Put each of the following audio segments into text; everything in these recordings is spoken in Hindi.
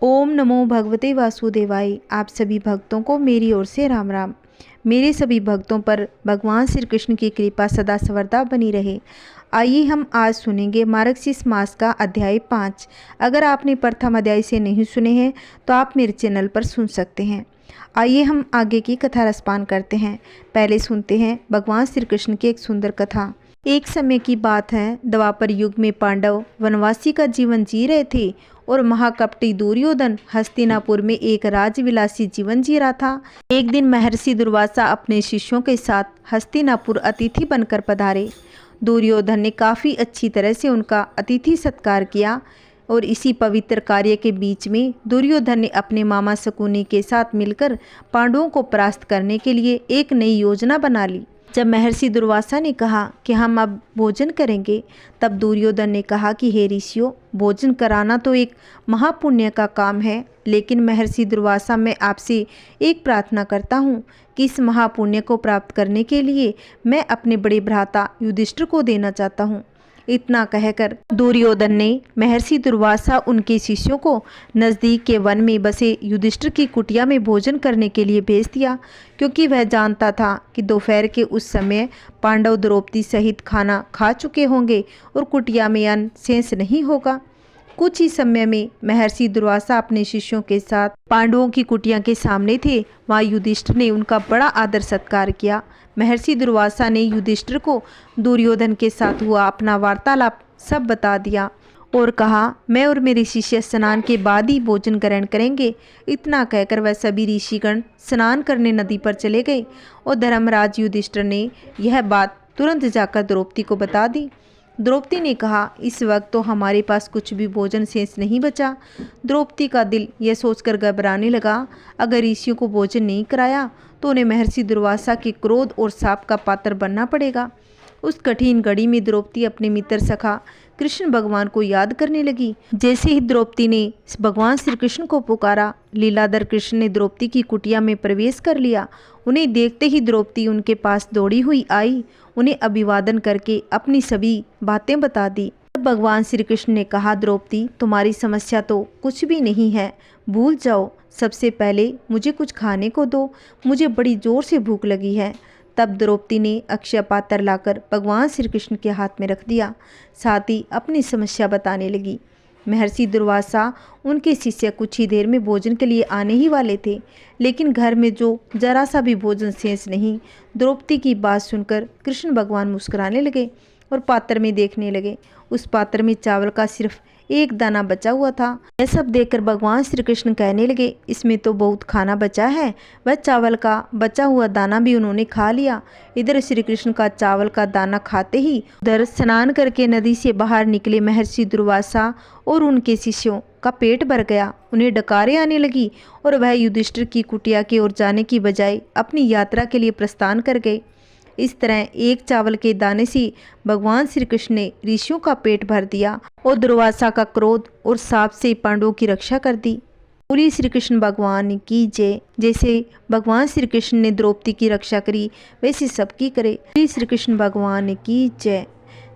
ओम नमो भगवते वासुदेवाय। आप सभी भक्तों को मेरी ओर से राम राम। मेरे सभी भक्तों पर भगवान श्री कृष्ण की कृपा सदा सर्वदा बनी रहे। आइए हम आज सुनेंगे मार्गशीर्ष मास का अध्याय 5। अगर आपने प्रथम अध्याय से नहीं सुने हैं तो आप मेरे चैनल पर सुन सकते हैं। आइए हम आगे की कथा रसपान करते हैं। पहले सुनते हैं भगवान श्री कृष्ण की एक सुंदर कथा। एक समय की बात है, द्वापर युग में पांडव वनवासी का जीवन जी रहे थे और महाकपटी दुर्योधन हस्तिनापुर में एक राजविलासी जीवन जी रहा था। एक दिन महर्षि दुर्वासा अपने शिष्यों के साथ हस्तिनापुर अतिथि बनकर पधारे। दुर्योधन ने काफ़ी अच्छी तरह से उनका अतिथि सत्कार किया और इसी पवित्र कार्य के बीच में दुर्योधन ने अपने मामा शकुनी के साथ मिलकर पांडवों को परास्त करने के लिए एक नई योजना बना ली। जब महर्षि दुर्वासा ने कहा कि हम अब भोजन करेंगे, तब दुर्योधन ने कहा कि हे ऋषियों, भोजन कराना तो एक महापुण्य का काम है, लेकिन महर्षि दुर्वासा, मैं आपसे एक प्रार्थना करता हूँ कि इस महापुण्य को प्राप्त करने के लिए मैं अपने बड़े भ्राता युधिष्ठिर को देना चाहता हूँ। इतना कहकर दुर्योधन ने महर्षि दुर्वासा उनके शिष्यों को नज़दीक के वन में बसे युधिष्ठिर की कुटिया में भोजन करने के लिए भेज दिया, क्योंकि वह जानता था कि दोपहर के उस समय पांडव द्रौपदी सहित खाना खा चुके होंगे और कुटिया में अन्न शेष नहीं होगा। कुछ ही समय में महर्षि दुर्वासा अपने शिष्यों के साथ पांडवों की कुटिया के सामने थे। वहाँ युधिष्ठिर ने उनका बड़ा आदर सत्कार किया। महर्षि दुर्वासा ने युधिष्ठिर को दुर्योधन के साथ हुआ अपना वार्तालाप सब बता दिया और कहा, मैं और मेरे शिष्य स्नान के बाद ही भोजन ग्रहण करेंगे। इतना कहकर वह सभी ऋषिगण स्नान करने नदी पर चले गए और धर्मराज युधिष्ठिर ने यह बात तुरंत जाकर द्रौपदी को बता दी। द्रौपदी ने कहा, इस वक्त तो हमारे पास कुछ भी भोजन शेष नहीं बचा। द्रौपदी का दिल यह सोचकर घबराने लगा, अगर ऋषियों को भोजन नहीं कराया तो उन्हें महर्षि दुर्वासा के क्रोध और शाप का पात्र बनना पड़ेगा। उस कठिन घड़ी में द्रौपदी अपने मित्र सखा कृष्ण भगवान को याद करने लगी। जैसे ही द्रौपदी ने भगवान श्री कृष्ण को पुकारा, लीलाधर कृष्ण ने द्रौपदी की कुटिया में प्रवेश कर लिया। उन्हें देखते ही द्रौपदी उनके पास दौड़ी हुई आई, उन्हें अभिवादन करके अपनी सभी बातें बता दी। भगवान श्री कृष्ण ने कहा, द्रौपदी, तुम्हारी समस्या तो कुछ भी नहीं है, भूल जाओ। सबसे पहले मुझे कुछ खाने को दो, मुझे बड़ी जोर से भूख लगी है। तब द्रौपदी ने अक्षय पात्र लाकर भगवान श्री कृष्ण के हाथ में रख दिया, साथ ही अपनी समस्या बताने लगी। महर्षि दुर्वासा उनके शिष्य कुछ ही देर में भोजन के लिए आने ही वाले थे, लेकिन घर में जो जरा सा भी भोजन शेष नहीं। द्रौपदी की बात सुनकर कृष्ण भगवान मुस्कुराने लगे और पात्र में देखने लगे। उस पात्र में चावल का सिर्फ एक दाना बचा हुआ था। यह सब देखकर भगवान श्री कृष्ण कहने लगे, इसमें तो बहुत खाना बचा है। वह चावल का बचा हुआ दाना भी उन्होंने खा लिया। इधर श्री कृष्ण का चावल का दाना खाते ही उधर स्नान करके नदी से बाहर निकले महर्षि दुर्वासा और उनके शिष्यों का पेट भर गया। उन्हें डकारें आने लगी और वह युधिष्ठिर की कुटिया की ओर जाने की बजाय अपनी यात्रा के लिए प्रस्थान कर गए। इस तरह एक चावल के दाने से भगवान श्री कृष्ण ने ऋषियों का पेट भर दिया और दुर्वासा का क्रोध और शाप से पांडवों की रक्षा कर दी। बोलिए श्री कृष्ण भगवान की जय। जैसे भगवान श्री कृष्ण ने द्रौपदी की रक्षा करी, वैसे सबकी करे। बोलिए श्री कृष्ण भगवान की जय।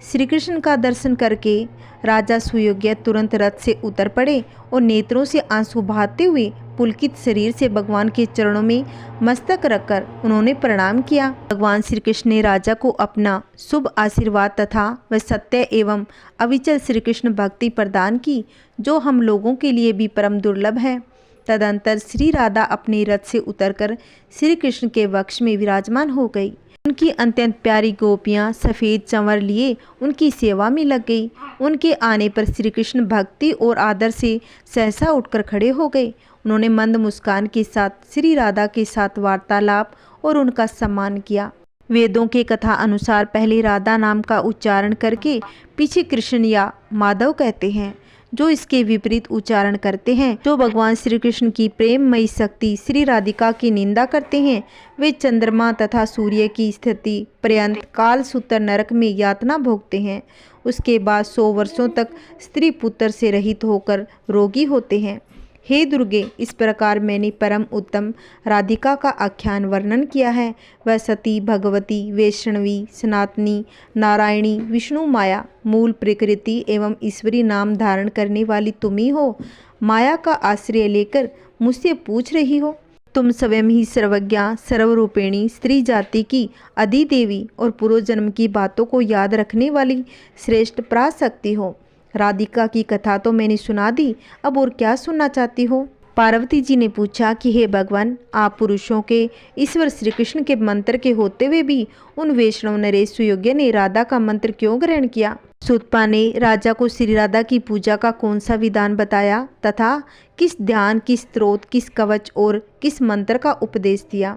श्री कृष्ण का दर्शन करके राजा सुयोग्य तुरंत रथ से उतर पड़े और नेत्रों से आंसू बहाते हुए पुलकित शरीर से भगवान के चरणों में मस्तक रखकर उन्होंने प्रणाम किया। भगवान श्री कृष्ण ने राजा को अपना शुभ आशीर्वाद तथा वह सत्य एवं अविचल श्री कृष्ण भक्ति प्रदान की, जो हम लोगों के लिए भी परम दुर्लभ है। तदंतर श्री राधा अपने रथ से उतरकर श्री कृष्ण के वक्ष में विराजमान हो गई। उनकी अत्यंत प्यारी गोपियां सफ़ेद चंवर लिए उनकी सेवा में लग गई। उनके आने पर श्री कृष्ण भक्ति और आदर से सहसा उठकर खड़े हो गए। उन्होंने मंद मुस्कान के साथ श्री राधा के साथ वार्तालाप और उनका सम्मान किया। वेदों के कथा अनुसार पहले राधा नाम का उच्चारण करके पीछे कृष्ण या माधव कहते हैं। जो इसके विपरीत उच्चारण करते हैं, जो भगवान श्री कृष्ण की प्रेममयी शक्ति श्री राधिका की निंदा करते हैं, वे चंद्रमा तथा सूर्य की स्थिति पर्यंत काल सूत्र नरक में यातना भोगते हैं। उसके बाद 100 वर्षों तक स्त्री पुत्र से रहित होकर रोगी होते हैं। हे दुर्गे, इस प्रकार मैंने परम उत्तम राधिका का आख्यान वर्णन किया है। वह सती, भगवती, वैष्णवी, सनातनी, नारायणी, विष्णु माया, मूल प्रकृति एवं ईश्वरी नाम धारण करने वाली तुम ही हो। माया का आश्रय लेकर मुझसे पूछ रही हो? तुम स्वयं ही सर्वज्ञा, सर्वरूपिणी, स्त्री जाति की अधिदेवी और पूर्व जन्म की बातों को याद रखने वाली श्रेष्ठ पराशक्ति हो। राधिका की कथा तो मैंने सुना दी, अब और क्या सुनना चाहती हो? पार्वती जी ने पूछा कि हे भगवान, आप पुरुषों के ईश्वर श्री कृष्ण के मंत्र के होते हुए भी उन वैष्णव नरेश सुयोग्य ने राधा का मंत्र क्यों ग्रहण किया? सुतपा ने राजा को श्री राधा की पूजा का कौन सा विधान बताया तथा किस ध्यान, किस स्त्रोत, किस कवच और किस मंत्र का उपदेश दिया?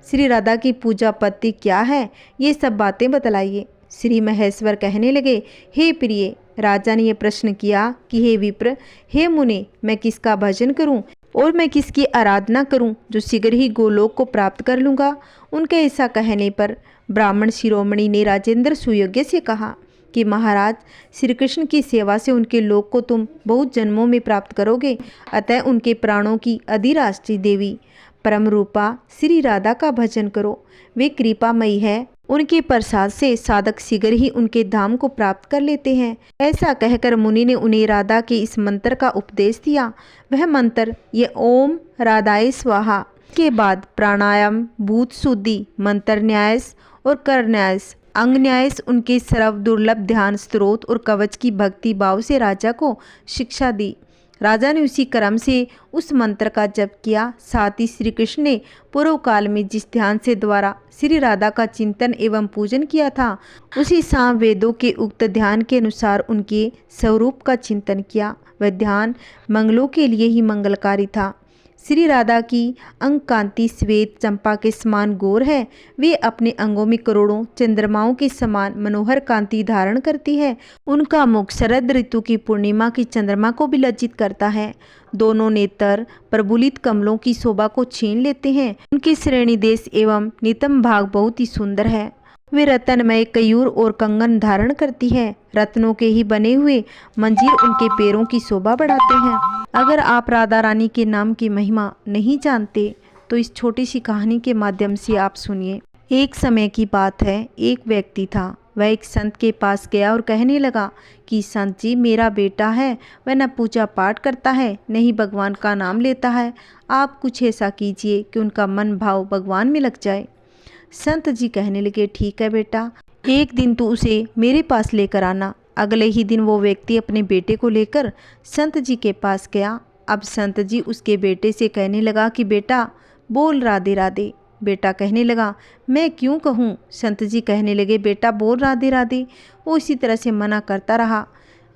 श्री राधा की पूजा पद्धति क्या है, ये सब बातें बतलाइए। श्री महेश्वर कहने लगे, हे प्रिय, राजा ने यह प्रश्न किया कि हे विप्र, हे मुने, मैं किसका भजन करूं और मैं किसकी आराधना करूं जो शीघ्र ही गोलोक को प्राप्त कर लूँगा? उनके ऐसा कहने पर ब्राह्मण शिरोमणि ने राजेंद्र सुयोग्य से कहा कि महाराज, श्री कृष्ण की सेवा से उनके लोक को तुम बहुत जन्मों में प्राप्त करोगे। अतः उनके प्राणों की अधिराष्ट्री देवी परम रूपा श्री राधा का भजन करो। वे कृपामयी है, उनके प्रसाद से साधक शीघ्र ही उनके धाम को प्राप्त कर लेते हैं। ऐसा कहकर मुनि ने उन्हें राधा के इस मंत्र का उपदेश दिया। वह मंत्र ये ओम राधाय स्वाहा के बाद प्राणायाम, भूत शुद्धि, मंत्र न्यास और कर न्यास, अंग न्यास, उनके सर्व दुर्लभ ध्यान, स्त्रोत और कवच की भक्ति भाव से राजा को शिक्षा दी। राजा ने उसी क्रम से उस मंत्र का जप किया। साथ ही श्री कृष्ण ने पूर्व काल में जिस ध्यान से द्वारा श्री राधा का चिंतन एवं पूजन किया था, उसी साम वेदों के उक्त ध्यान के अनुसार उनके स्वरूप का चिंतन किया। वह ध्यान मंगलों के लिए ही मंगलकारी था। श्री राधा की अंग कांति श्वेत चंपा के समान गौर है। वे अपने अंगों में करोड़ों चंद्रमाओं के समान मनोहर कांति धारण करती है। उनका मुख शरद ऋतु की पूर्णिमा की चंद्रमा को भी लज्जित करता है। दोनों नेत्र प्रबुलित कमलों की शोभा को छीन लेते हैं। उनकी श्रेणी देश एवं नितम भाग बहुत ही सुंदर है। वे रत्नमय कयूर और कंगन धारण करती है। रत्नों के ही बने हुए मंजीर उनके पैरों की शोभा बढ़ाते हैं। अगर आप राधा रानी के नाम की महिमा नहीं जानते तो इस छोटी सी कहानी के माध्यम से आप सुनिए। एक समय की बात है, एक व्यक्ति था। वह एक संत के पास गया और कहने लगा कि संत जी, मेरा बेटा है, वह न पूजा पाठ करता है न ही भगवान का नाम लेता है। आप कुछ ऐसा कीजिए कि उनका मन भाव भगवान में लग जाए। संत जी कहने लगे, ठीक है बेटा, एक दिन तो उसे मेरे पास लेकर आना। अगले ही दिन वो व्यक्ति अपने बेटे को लेकर संत जी के पास गया। अब संत जी उसके बेटे से कहने लगा कि बेटा बोल राधे राधे। बेटा कहने लगा, मैं क्यों कहूँ? संत जी कहने लगे, बेटा बोल राधे राधे। वो इसी तरह से मना करता रहा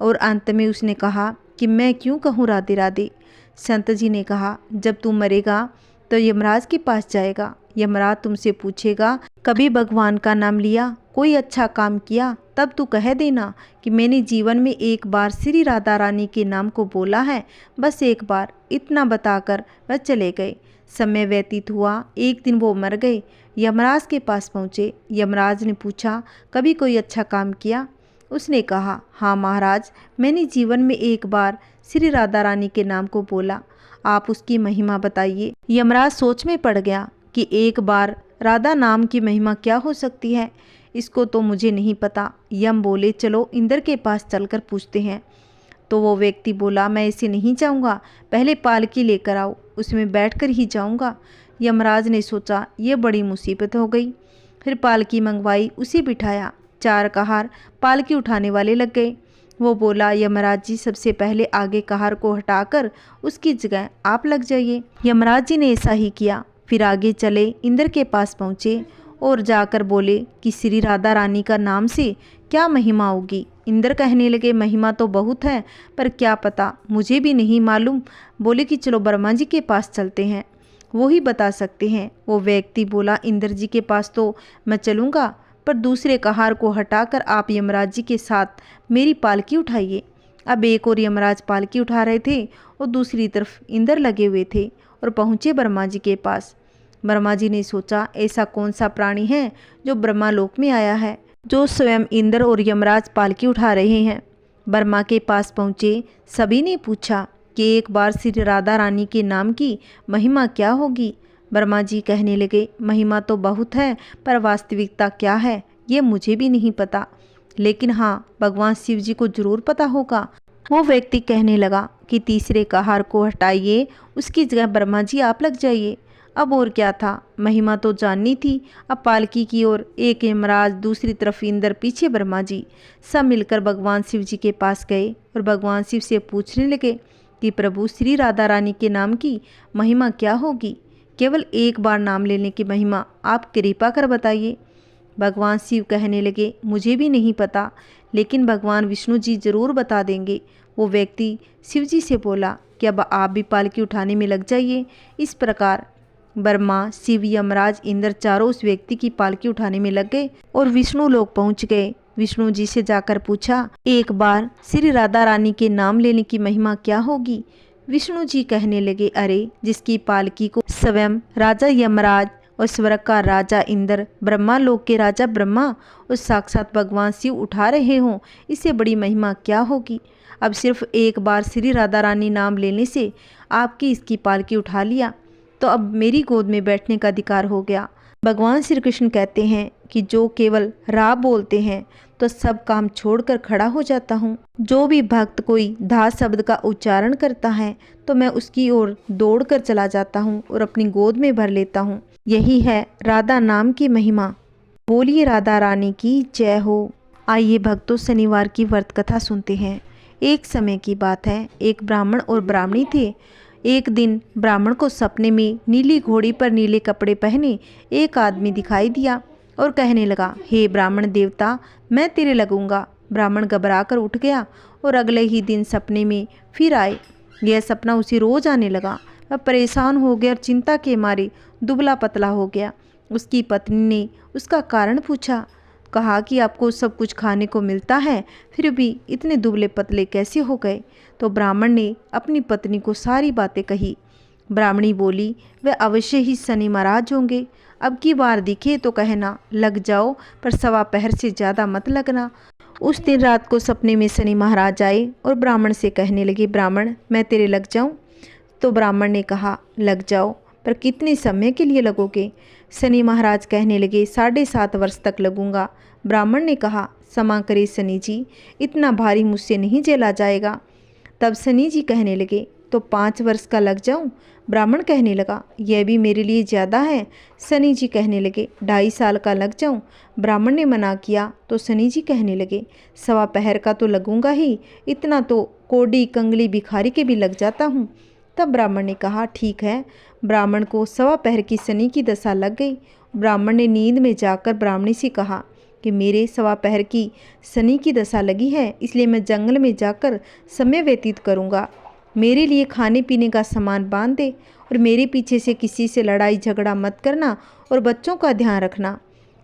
और अंत में उसने कहा कि मैं क्यों कहूँ राधे राधे। संत जी ने कहा, जब तू मरेगा तो यमराज के पास जाएगा। यमराज तुमसे पूछेगा, कभी भगवान का नाम लिया, कोई अच्छा काम किया? तब तू कह देना कि मैंने जीवन में एक बार श्री राधा रानी के नाम को बोला है, बस एक बार। इतना बताकर वह चले गए। समय व्यतीत हुआ। एक दिन वो मर गए। यमराज के पास पहुँचे। यमराज ने पूछा, कभी कोई अच्छा काम किया? उसने कहा, हाँ महाराज, मैंने जीवन में एक बार श्री राधा रानी के नाम को बोला। आप उसकी महिमा बताइए। यमराज सोच में पड़ गया कि एक बार राधा नाम की महिमा क्या हो सकती है, इसको तो मुझे नहीं पता। यम बोले, चलो इंद्र के पास चलकर पूछते हैं। तो वो व्यक्ति बोला, मैं ऐसे नहीं जाऊंगा, पहले पालकी लेकर आओ, उसमें बैठकर ही जाऊंगा। यमराज ने सोचा, ये बड़ी मुसीबत हो गई। फिर पालकी मंगवाई, उसे बिठाया। 4 कहार पालकी उठाने वाले लग गए। वो बोला, यमराज जी, सबसे पहले आगे कहार को हटाकर उसकी जगह आप लग जाइए। यमराज जी ने ऐसा ही किया। फिर आगे चले, इंद्र के पास पहुँचे और जाकर बोले कि श्री राधा रानी का नाम से क्या महिमा होगी। इंद्र कहने लगे, महिमा तो बहुत है, पर क्या पता, मुझे भी नहीं मालूम। बोले कि चलो ब्रह्मा जी के पास चलते हैं, वो ही बता सकते हैं। वो व्यक्ति बोला, इंद्र जी के पास तो मैं चलूँगा, पर दूसरे कहार को हटाकर आप यमराज जी के साथ मेरी पालकी उठाइए। अब एक और यमराज पालकी उठा रहे थे और दूसरी तरफ इंद्र लगे हुए थे और पहुँचे ब्रह्मा जी के पास। ब्रह्मा जी ने सोचा, ऐसा कौन सा प्राणी है जो ब्रह्मा लोक में आया है, जो स्वयं इंद्र और यमराज पालकी उठा रहे हैं। ब्रह्मा के पास पहुँचे। सभी ने पूछा कि एक बार श्री राधा रानी के नाम की महिमा क्या होगी। ब्रह्मा जी कहने लगे, महिमा तो बहुत है, पर वास्तविकता क्या है ये मुझे भी नहीं पता, लेकिन हाँ, भगवान शिव जी को जरूर पता होगा। वो व्यक्ति कहने लगा कि तीसरे कहार को हटाइए, उसकी जगह ब्रह्मा जी आप लग जाइए। अब और क्या था, महिमा तो जाननी थी। अब पालकी की ओर एक यमराज, दूसरी तरफ इंद्र, पीछे ब्रह्मा जी, सब मिलकर भगवान शिव जी के पास गए और भगवान शिव से पूछने लगे कि प्रभु, श्री राधा रानी के नाम की महिमा क्या होगी? केवल एक बार नाम लेने की महिमा आप कृपा कर बताइए। भगवान शिव कहने लगे, मुझे भी नहीं पता, लेकिन भगवान विष्णु जी जरूर बता देंगे। वो व्यक्ति शिव जी से बोला कि अब आप भी पालकी उठाने में लग जाइए। इस प्रकार ब्रह्मा, शिव, यमराज, इंद्र चारों उस व्यक्ति की पालकी उठाने में लग गए और विष्णु लोक पहुंच गए। विष्णु जी से जाकर पूछा, एक बार श्री राधा रानी के नाम लेने की महिमा क्या होगी? विष्णु जी कहने लगे, अरे जिसकी पालकी को स्वयं राजा यमराज और स्वर्ग का राजा इंद्र, ब्रह्मा लोक के राजा ब्रह्मा और साक्षात भगवान शिव उठा रहे हों, इससे बड़ी महिमा क्या होगी? अब सिर्फ एक बार श्री राधा रानी नाम लेने से आपकी इसकी पालकी उठा लिया तो अब मेरी गोद में बैठने का अधिकार हो गया। भगवान श्री कृष्ण कहते हैं कि जो केवल रा बोलते हैं तो सब काम छोड़कर खड़ा हो जाता हूँ। जो भी भक्त कोई धा शब्द का उच्चारण करता है तो मैं उसकी ओर दौड़कर चला जाता हूँ और अपनी गोद में भर लेता हूँ। यही है राधा नाम की महिमा। बोलिए राधा रानी की जय हो। आइए भक्तों, शनिवार की व्रत कथा सुनते हैं। एक समय की बात है, एक ब्राह्मण और ब्राह्मणी थे। एक दिन ब्राह्मण को सपने में नीली घोड़ी पर नीले कपड़े पहने एक आदमी दिखाई दिया और कहने लगा, हे ब्राह्मण देवता, मैं तेरे लगूंगा। ब्राह्मण घबरा कर उठ गया और अगले ही दिन सपने में फिर आए। यह सपना उसे रोज आने लगा। वह परेशान हो गया और चिंता के मारे दुबला पतला हो गया। उसकी पत्नी ने उसका कारण पूछा, कहा कि आपको सब कुछ खाने को मिलता है, फिर भी इतने दुबले पतले कैसे हो गए? तो ब्राह्मण ने अपनी पत्नी को सारी बातें कही। ब्राह्मणी बोली, वे अवश्य ही शनि महाराज होंगे। अब की बार दिखे तो कहना, लग जाओ, पर सवा पहर से ज़्यादा मत लगना। उस दिन रात को सपने में शनि महाराज आए और ब्राह्मण से कहने लगे, ब्राह्मण, मैं तेरे लग जाऊं? तो ब्राह्मण ने कहा, लग जाओ, पर कितने समय के लिए लगोगे? शनि महाराज कहने लगे, 7.5 वर्ष तक लगूंगा। ब्राह्मण ने कहा, क्षमा करे शनि जी, इतना भारी मुझसे नहीं झेला जाएगा। तब शनि जी कहने लगे, तो 5 वर्ष का लग जाऊं? ब्राह्मण कहने लगा, यह भी मेरे लिए ज़्यादा है। शनि जी कहने लगे, 2.5 साल का लग जाऊं? ब्राह्मण ने मना किया तो शनि जी कहने लगे, सवा पहर का तो लगूंगा ही, इतना तो कोडी कंगली भिखारी के भी लग जाता हूँ। तब ब्राह्मण ने कहा, ठीक है। ब्राह्मण को सवा पहर की शनि की दशा लग गई। ब्राह्मण ने नींद में जाकर ब्राह्मणी से कहा कि मेरे सवा पहर की शनि की दशा लगी है, इसलिए मैं जंगल में जाकर समय व्यतीत करूँगा। मेरे लिए खाने पीने का सामान बांध दे और मेरे पीछे से किसी से लड़ाई झगड़ा मत करना और बच्चों का ध्यान रखना।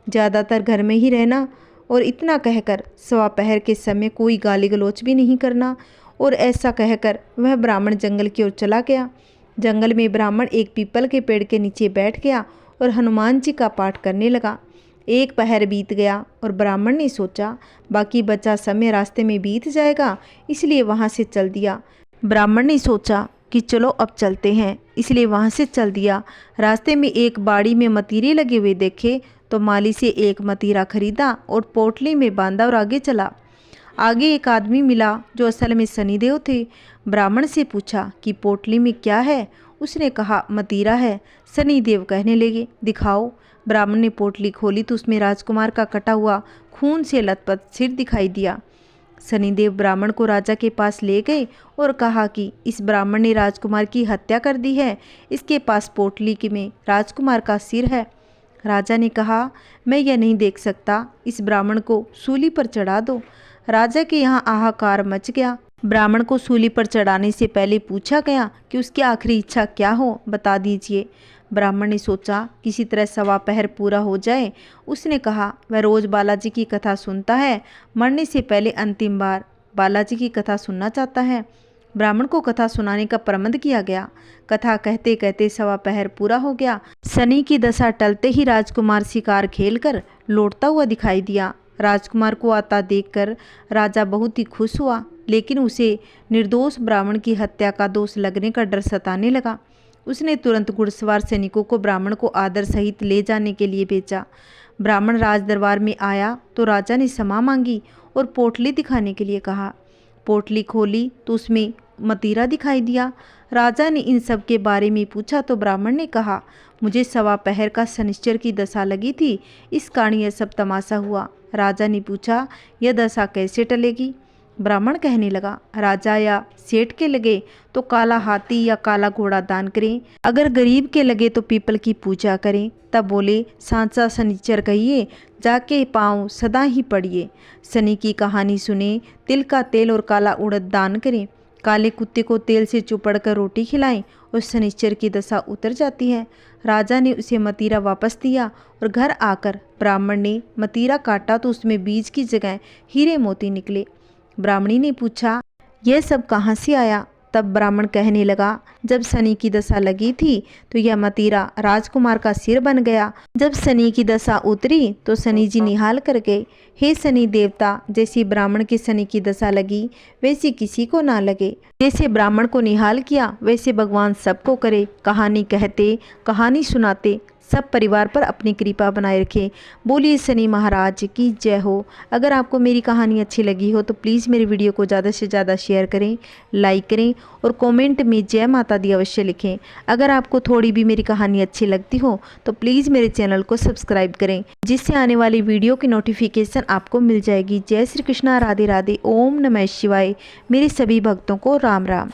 ज़्यादातर घर में ही रहना और इतना कहकर सवा पहर के समय कोई गाली गलौच भी नहीं करना। और ऐसा कहकर वह ब्राह्मण जंगल की ओर चला गया। जंगल में ब्राह्मण एक पीपल के पेड़ के नीचे बैठ गया और हनुमान जी का पाठ करने लगा। एक पहर बीत गया और ब्राह्मण ने सोचा बाकी बचा समय रास्ते में बीत जाएगा, इसलिए वहाँ से चल दिया। ब्राह्मण ने सोचा कि चलो अब चलते हैं, इसलिए वहाँ से चल दिया। रास्ते में एक बाड़ी में मतीरे लगे हुए देखे तो माली से एक मतीरा खरीदा और पोटली में बांधा और आगे चला। आगे एक आदमी मिला जो असल में शनिदेव थे। ब्राह्मण से पूछा कि पोटली में क्या है? उसने कहा, मतीरा है। शनिदेव कहने लगे, दिखाओ। ब्राह्मण ने पोटली खोली तो उसमें राजकुमार का कटा हुआ खून से लथपथ सिर दिखाई दिया। शनिदेव ब्राह्मण को राजा के पास ले गए और कहा कि इस ब्राह्मण ने राजकुमार की हत्या कर दी है, इसके पास पोटली में राजकुमार का सिर है। राजा ने कहा, मैं यह नहीं देख सकता, इस ब्राह्मण को सूली पर चढ़ा दो। राजा के यहाँ हाहाकार मच गया। ब्राह्मण को सूली पर चढ़ाने से पहले पूछा गया कि उसकी आखिरी इच्छा क्या हो, बता दीजिए। ब्राह्मण ने सोचा किसी तरह सवा पहर पूरा हो जाए। उसने कहा, वह रोज बालाजी की कथा सुनता है, मरने से पहले अंतिम बार बालाजी की कथा सुनना चाहता है। ब्राह्मण को कथा सुनाने का प्रबंध किया गया। कथा कहते कहते सवा पहर पूरा हो गया। शनि की दशा टलते ही राजकुमार शिकार खेलकर लौटता हुआ दिखाई दिया। राजकुमार को आता देखकर राजा बहुत ही खुश हुआ, लेकिन उसे निर्दोष ब्राह्मण की हत्या का दोष लगने का डर सताने लगा। उसने तुरंत घुड़सवार सैनिकों को ब्राह्मण को आदर सहित ले जाने के लिए भेजा। ब्राह्मण राज दरबार में आया तो राजा ने क्षमा मांगी और पोटली दिखाने के लिए कहा। पोटली खोली तो उसमें मतीरा दिखाई दिया। राजा ने इन सब के बारे में पूछा तो ब्राह्मण ने कहा, मुझे सवा पहर का शनिश्चर की दशा लगी थी, इस कारण यह सब तमाशा हुआ। राजा ने पूछा, यह दशा कैसे टलेगी? ब्राह्मण कहने लगा, राजा या सेठ के लगे तो काला हाथी या काला घोड़ा दान करें, अगर गरीब के लगे तो पीपल की पूजा करें। तब बोले, सांचा शनिचर कहिए, जाके पाँव सदा ही पड़िए। शनि की कहानी सुने, तिल का तेल और काला उड़द दान करें, काले कुत्ते को तेल से चुपड़ कर रोटी खिलाएं और शनिश्चर की दशा उतर जाती है। राजा ने उसे मतीरा वापस दिया और घर आकर ब्राह्मण ने मतीरा काटा तो उसमें बीज की जगह हीरे मोती निकले। ब्राह्मणी ने पूछा, यह सब कहाँ से आया? तब ब्राह्मण कहने लगा, जब शनि की दशा लगी थी तो यह मतीरा राजकुमार का सिर बन गया। जब शनि की दशा उतरी तो शनि जी निहाल कर गए, हे शनि देवता, जैसी ब्राह्मण की शनि की दशा लगी वैसी किसी को ना लगे। जैसे ब्राह्मण को निहाल किया वैसे भगवान सबको करे। कहानी कहते, कहानी सुनाते सब परिवार पर अपनी कृपा बनाए रखें। बोलिए शनि महाराज की जय हो। अगर आपको मेरी कहानी अच्छी लगी हो तो प्लीज़ मेरे वीडियो को ज़्यादा से ज़्यादा शेयर करें, लाइक करें और कमेंट में जय माता दी अवश्य लिखें। अगर आपको थोड़ी भी मेरी कहानी अच्छी लगती हो तो प्लीज़ मेरे चैनल को सब्सक्राइब करें, जिससे आने वाली वीडियो की नोटिफिकेशन आपको मिल जाएगी। जय श्री कृष्णा, राधे राधे, ओम नमः शिवाय। मेरे सभी भक्तों को राम राम।